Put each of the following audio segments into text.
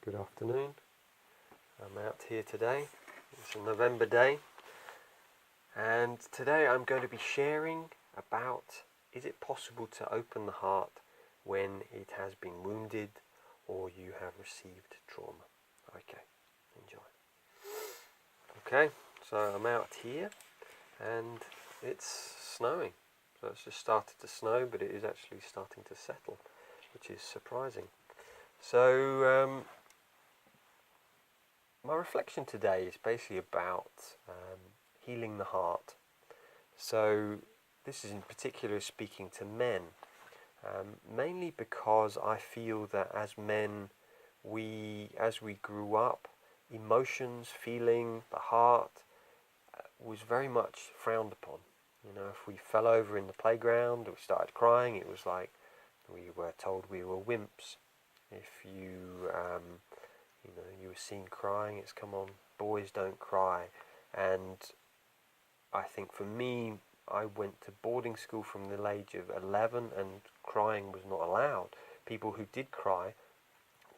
Good afternoon. I'm out here today. It's a November day, and today I'm going to be sharing about, is it possible to open the heart when it has been wounded or you have received trauma? Okay, enjoy. Okay, so I'm out here and it's snowing. So it's just started to snow, but it is actually starting to settle, which is surprising. So my reflection today is basically about healing the heart. So this is in particular speaking to men, mainly because I feel that as men, as we grew up, emotions, feeling, the heart was very much frowned upon. You know, if we fell over in the playground or we started crying, it was like we were told we were wimps. If you were seen crying, it's come on, boys don't cry. And I think for me, I went to boarding school from the age of 11 and crying was not allowed. People who did cry,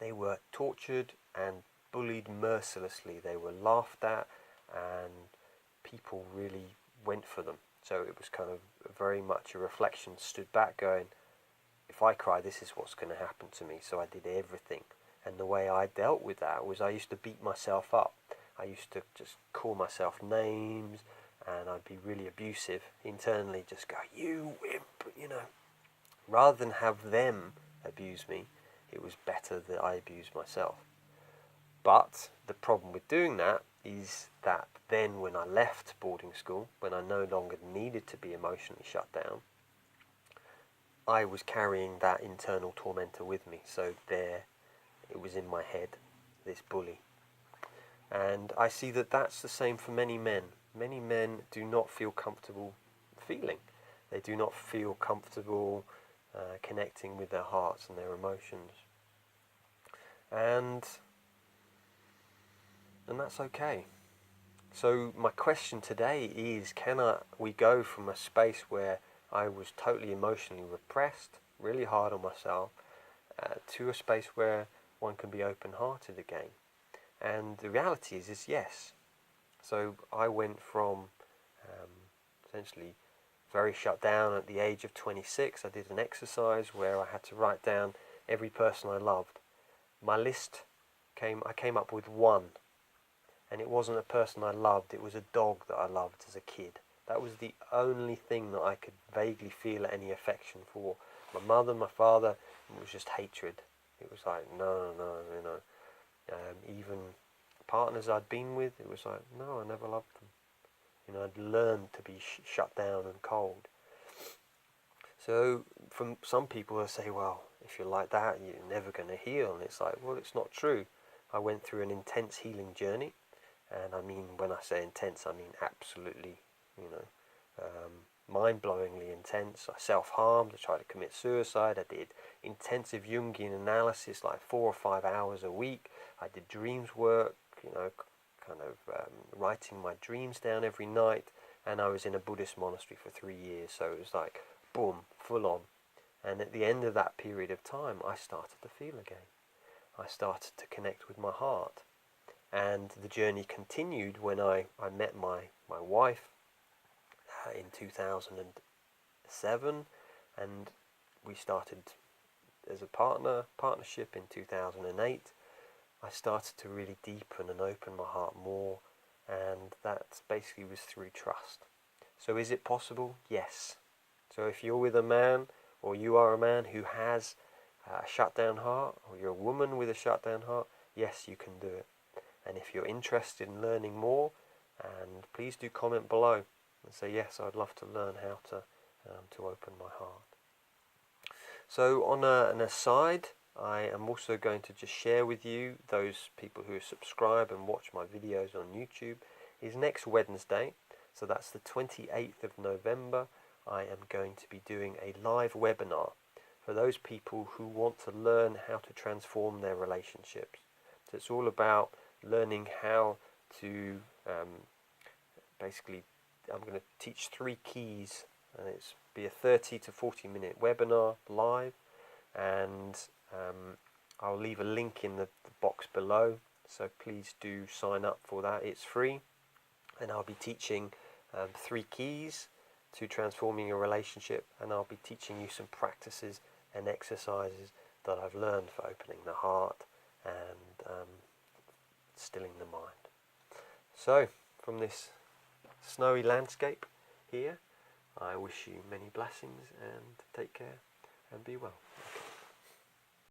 they were tortured and bullied mercilessly. They were laughed at and people really went for them. So it was kind of very much a reflection, stood back going, if I cry, this is what's going to happen to me. So I did everything. And the way I dealt with that was I used to beat myself up. I used to just call myself names and I'd be really abusive internally, just go, you wimp, you know. Rather than have them abuse me, it was better that I abused myself. But the problem with doing that is that then when I left boarding school, when I no longer needed to be emotionally shut down, I was carrying that internal tormentor with me. So there, it was in my head, this bully. And I see that that's the same for many men. Many men do not feel comfortable feeling. They do not feel comfortable connecting with their hearts and their emotions. And that's okay. So my question today is, can we go from a space where I was totally emotionally repressed, really hard on myself, to a space where one can be open-hearted again? And the reality is yes. So I went from essentially very shut down at the age of 26. I did an exercise where I had to write down every person I loved. My list I came up with one. And it wasn't a person I loved, it was a dog that I loved as a kid. That was the only thing that I could vaguely feel any affection for. My mother, my father, it was just hatred. It was like, no, you know. Even partners I'd been with, it was like, no, I never loved them. You know, I'd learned to be shut down and cold. So, from some people they say, well, if you're like that, you're never going to heal. And it's like, well, it's not true. I went through an intense healing journey. And I mean, when I say intense, I mean absolutely, mind-blowingly intense. I self-harmed, I tried to commit suicide, I did intensive Jungian analysis, like 4 or 5 hours a week. I did dreams work, writing my dreams down every night. And I was in a Buddhist monastery for 3 years, so it was like, boom, full on. And at the end of that period of time, I started to feel again. I started to connect with my heart. And the journey continued when I met my wife in 2007, and we started as a partnership in 2008. I started to really deepen and open my heart more, and that basically was through trust. So is it possible? Yes. So if you're with a man, or you are a man who has a shut down heart, or you're a woman with a shut down heart, yes, you can do it. And if you're interested in learning more, and please do comment below and say, yes, I'd love to learn how to open my heart. So on an aside, I am also going to just share with you, those people who subscribe and watch my videos on YouTube, is next Wednesday, so that's the 28th of November, I am going to be doing a live webinar for those people who want to learn how to transform their relationships. So it's all about learning how to basically, I'm going to teach 3 keys, and it's be a 30 to 40 minute webinar live, and I'll leave a link in the box below, so please do sign up for that. It's free, and I'll be teaching 3 keys to transforming your relationship, and I'll be teaching you some practices and exercises that I've learned for opening the heart and stilling the mind. So, from this snowy landscape here, I wish you many blessings and take care and be well.